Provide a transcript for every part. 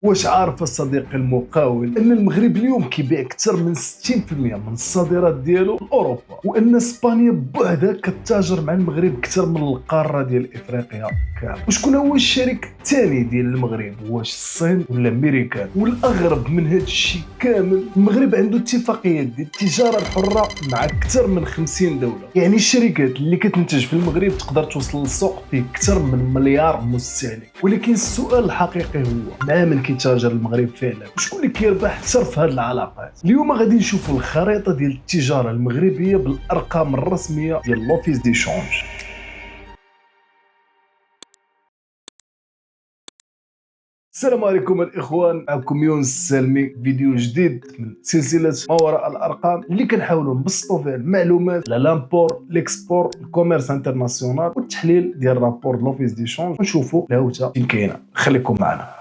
واش عارف صديقي المقاول ان المغرب اليوم كيبيع اكثر من 60% من الصادرات ديالو لاوروبا، وان اسبانيا بوحدها كتاجر مع المغرب اكثر من القاره ديال افريقيا كامل. وشكون هو الشريك الثاني ديال المغرب؟ واش الصين ولا امريكان؟ والاغرب من هذا الشيء كامل، المغرب عنده اتفاقيات ديال التجاره الحره مع اكثر من 50 دوله. يعني الشركات اللي كتنتج في المغرب تقدر توصل للسوق فيه اكثر من مليار مستهلك. ولكن السؤال الحقيقي هو مع من كيتاجر المغرب فعلا؟ وشكون اللي كيربح اكثر في هذه العلاقات؟ اليوم غادي نشوفوا الخريطه ديال التجاره المغربيه بالارقام الرسميه ديال لوفيس دي شونج. السلام عليكم الاخوان، معكم يونس السالمي، فيديو جديد من سلسله ما وراء الارقام اللي كنحاولوا نبسطوا فيها المعلومات على لامبور ليكسبور الكوميرس انترناسيونال والتحليل ديال رابور لوفيس دي شونج ونشوفوا الهوته فين كاينه. خليكم معنا.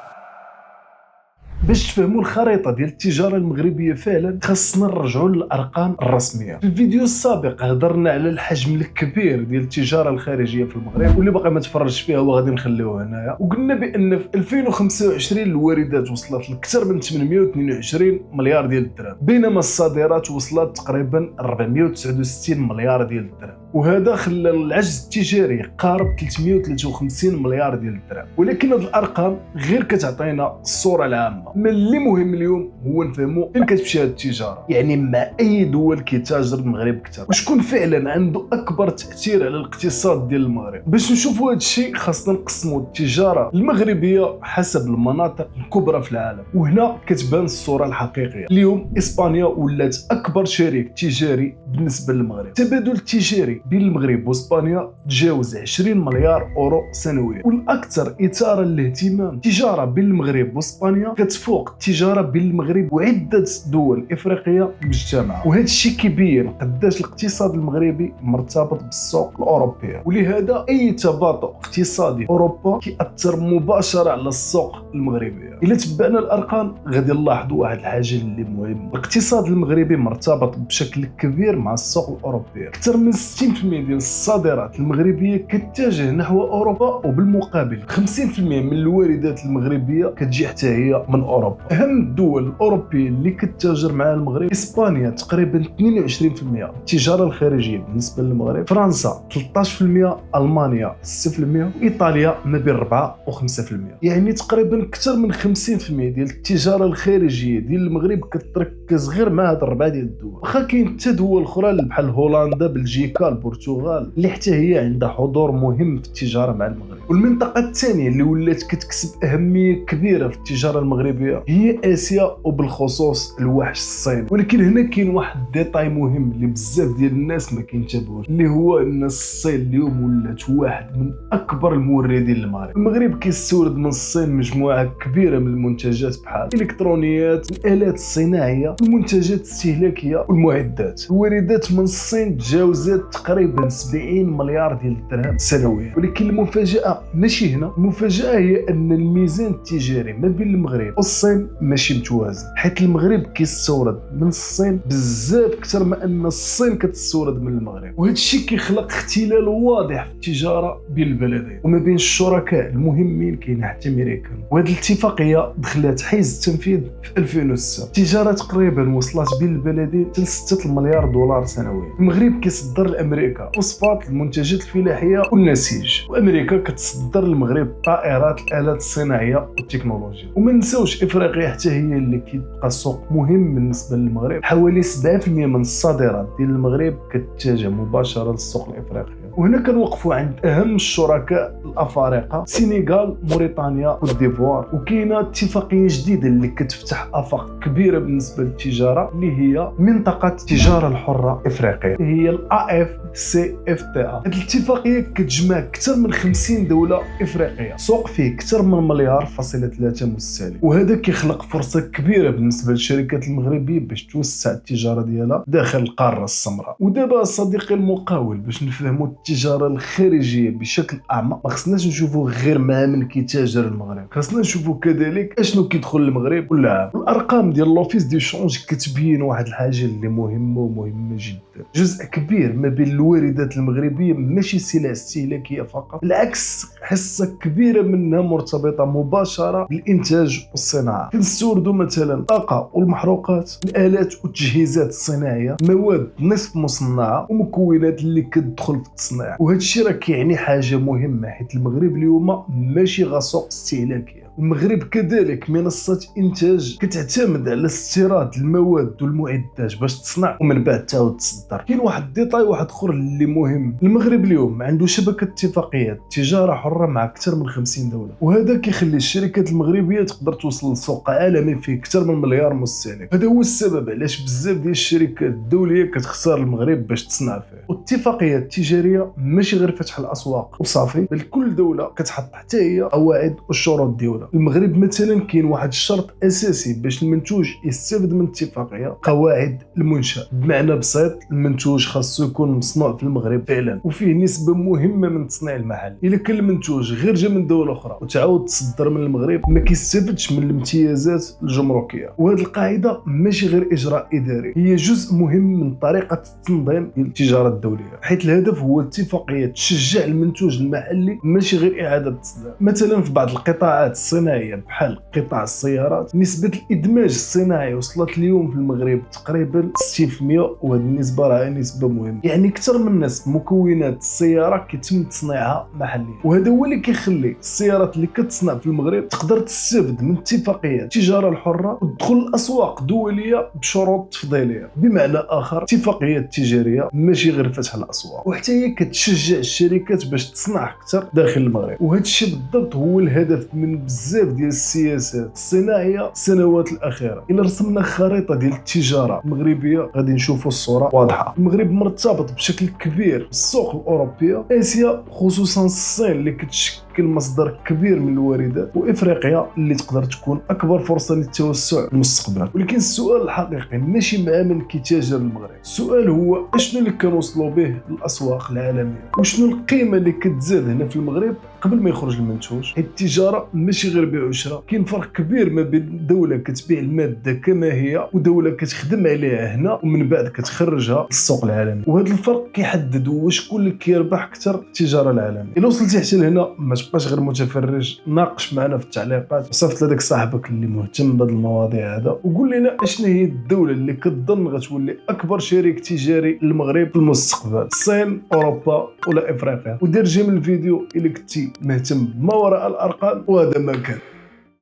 باش تفهموا الخريطه ديال التجاره المغربيه فعلا خاصنا نرجعوا للارقام الرسميه. في الفيديو السابق هضرنا على الحجم الكبير ديال التجاره الخارجيه في المغرب، واللي باقي ما تفرجش فيها وغادي نخليوه هنايا. وقلنا بان في 2025 الواردات وصلت لاكثر من 822 مليار ديال الدرهم، بينما الصادرات وصلت تقريبا 469 مليار ديال الدرهم، وهذا خلى العجز التجاري قارب 353 مليار ديال الدرهم. ولكن هذه الارقام غير كتعطينا الصوره العامه. ما اللي مهم اليوم هو نفهموا فين كتمشي هذه التجاره، يعني مع اي دول كيتاجر المغرب اكثر، وشكون فعلا عنده اكبر تاثير على الاقتصاد ديال المغرب. باش نشوفوا هذا الشيء خاصنا نقسموا التجاره المغربيه حسب المناطق الكبرى في العالم، وهنا كتبان الصوره الحقيقيه. اليوم اسبانيا ولات اكبر شريك تجاري بالنسبه للمغرب. التبادل التجاري بين المغرب واسبانيا تجاوز 20 مليار اورو سنويا، والاكثر اثاره للاهتمام التجاره بين المغرب واسبانيا كتفوق التجاره بين المغرب وعده دول افريقيه مجتمعه. وهذا الشيء كيبين قداش الاقتصاد المغربي مرتبط بالسوق الاوروبيه، ولهذا اي تباطؤ اقتصادي في اوروبا كيأثر مباشره على السوق المغربيه. الا تبعنا الارقام غادي نلاحظوا واحد الحاجه اللي مهمه، الاقتصاد المغربي مرتبط بشكل كبير مع السوق الاوروبيه. اكثر من 60% ديال الصادرات المغربيه كتتجه نحو اوروبا، وبالمقابل 50% من الواردات المغربيه كتجي حتى هي من اوروبا. اهم الدول الاوروبيه اللي كتتاجر معها المغرب اسبانيا تقريبا 22% التجاره الخارجيه بالنسبه للمغرب، فرنسا 13%، المانيا 6%، وايطاليا ما بين 4 و 5%. يعني تقريبا اكثر من 50% ديال التجاره الخارجيه ديال المغرب كتركز غير مع هاد الربعه ديال الدول. واخا كاين حتى دول اخرى بحال هولندا، بلجيكا، البرتغال اللي حتى هي عندها حضور مهم في التجاره مع المغرب. والمنطقه الثانيه اللي ولات كتكسب اهميه كبيره في التجاره المغربيه هي اسيا، وبالخصوص الوحش الصيني. ولكن هنا كاين واحد ديتاي مهم اللي بزاف ديال الناس ما كينتبهوش، اللي هو ان الصين اليوم ولات واحد من اكبر الموردين للمغرب. المغرب كيستورد من الصين مجموعه كبيره من المنتجات بحال الالكترونيات، الالات الصناعيه، المنتجات الاستهلاكيه والمعدات. الواردات من الصين تجاوزت تقريبا 70 مليار ديال الدرهم سنويا. ولكن المفاجاه ماشي هنا، المفاجاه هي ان الميزان التجاري ما بين المغرب والصين ماشي متوازن، حيت المغرب كيستورد من الصين بزاف اكثر ما ان الصين كتستورد من المغرب. وهذا الشيء كيخلق اختلال واضح في التجاره بين البلدين وما بين الشركاء المهمين كاين حتى امريكان. وهذه الاتفاقيه دخلت حيز التنفيذ في 2006. التجاره تقريبا وصلت بين البلدين حتى 6 مليار دولار سنويا. المغرب كيصدر لامريكا فوسفات، المنتجات الفلاحيه والنسيج، وامريكا كتصدر للمغرب الطائرات، الالات الصناعيه والتكنولوجيا. وما نساوش افريقيا حتى هي اللي كتبقى سوق مهم بالنسبه للمغرب. حوالي 7% من الصادرات ديال المغرب كتتجه مباشره للسوق الافريقي. وهنا كنوقفوا عند اهم الشركاء الافارقه، السنغال، موريتانيا، كوت ديفوار. وكاينه اتفاقيه جديده اللي كتفتح افاق كبيره بالنسبه للتجاره، اللي هي منطقه التجاره الحره افريقيا، هي الاف سي اف تي ا. هذه الاتفاقيه كتجمع اكثر من 50 دوله افريقيه، سوق فيه اكثر من مليار فاصلة 3 مستهلك. وهذا كيخلق فرصه كبيره بالنسبه للشركات المغربيه باش توسع التجاره ديالها داخل القاره السمراء. ودابا صديقي المقاول، باش نفهموا التجاره الخارجيه بشكل اعمق ما خصناش نشوفوا غير مع من كيتاجر المغرب، خصنا نشوفوا كذلك اشنو كيدخل المغرب كل عام. الارقام ديال لوفيس دي شونج كتبين واحد الحاجه اللي مهمه جدا. جزء كبير ما بين الواردات المغربيه ماشي سلع استهلاكيه فقط، بالعكس حصه كبيره منها مرتبطه مباشره بالانتاج والصناعه. كنستوردوا مثلا الطاقه والمحروقات، الالات والتجهيزات الصناعيه، مواد نصف مصنعه ومكونات اللي كتدخل في التصنيع. وهذا الشيء راه كيعني حاجه مهمه، حيت المغرب اليوم ماشي غير سوق استهلاكيه، المغرب كذلك منصه انتاج كتعتمد على استيراد المواد والمعدات باش تصنع ومن بعد تعاود تصدر. كاين واحد الديتاي واحد اخر اللي مهم، المغرب اليوم عنده شبكه اتفاقيات تجاره حره مع اكثر من 50 دوله، وهذا كيخلي الشركات المغربيه تقدر توصل لسوق عالمي فيه اكثر من مليار مستهلك. هذا هو السبب علاش بزاف ديال الشركات الدوليه كتختار المغرب باش تصنع فيه. والاتفاقيات التجاريه ماشي غير فتح الاسواق وصافي، بل كل دوله كتحط حتى هي قواعد والشروط ديالها. المغرب مثلا كاين واحد الشرط اساسي باش المنتوج يستافد من الاتفاقيه، قواعد المنشاه. بمعنى بسيط، المنتوج خاصو يكون مصنوع في المغرب فعلا وفيه نسبه مهمه من التصنيع المحلي. الا كان المنتوج غير جا من دوله اخرى وتعاود تصدر من المغرب ما كيستافدش من الامتيازات الجمركيه. وهذه القاعده ماشي غير اجراء اداري، هي جزء مهم من طريقه التنظيم ديال التجاره الدوليه، حيث الهدف هو اتفاقيه تشجع المنتوج المحلي ماشي غير اعاده التصدير. مثلا في بعض القطاعات الصناعيه بحال قطاع السيارات، نسبه الادماج الصناعي وصلت اليوم في المغرب تقريبا 60%، وهذه النسبه راه نسبه مهمه. يعني اكثر من نصف مكونات السياره كيتم تصنيعها محليا، وهذا هو اللي كيخلي السيارات اللي كتصنع في المغرب تقدر تستافد من اتفاقيات التجاره الحره وتدخل الاسواق دوليه بشروط تفضيليه. بمعنى اخر، اتفاقيات تجاريه ماشي غير فتح الاسواق، وحتى هي كتشجع الشركات باش تصنع اكثر داخل المغرب. وهذا الشيء بالضبط هو الهدف من بزاف ديال السياسات الصناعيه السنوات الاخيره. الا رسمنا خريطه ديال التجاره المغربيه غادي نشوفوا الصوره واضحه. المغرب مرتبط بشكل كبير بالسوق الاوروبيه، اسيا خصوصا الصين اللي كتشكل مصدر كبير من الواردات، وافريقيا اللي تقدر تكون اكبر فرصه للتوسع في المستقبل. ولكن السؤال الحقيقي ماشي مع من كيتاجر المغرب، السؤال هو اشنو اللي كنوصلوا به للاسواق العالميه، وشنو القيمه اللي كتزاد هنا في المغرب قبل ما يخرج المنتوج. حيت التجاره ماشي غير بيع وشراء، كاين فرق كبير ما بين دوله كتبيع الماده كما هي ودوله كتخدم عليها هنا ومن بعد كتخرجها للسوق العالمي. وهذا الفرق كيحدد واش شكون اللي كيربح اكثر في التجاره العالميه. الا وصلتي حتى لهنا ما تبقاش غير متفرج، ناقش معنا في التعليقات وصيفط لذاك صاحبك اللي مهتم بهذه المواضيع هذا، وقول لنا اشنا هي الدوله اللي كتظن غتولي اكبر شريك تجاري للمغرب في المستقبل، الصين، اوروبا ولا افريقيا. ودير جيم الفيديو الا كنتي مهتم بما وراء الارقام، وهذا ما كان.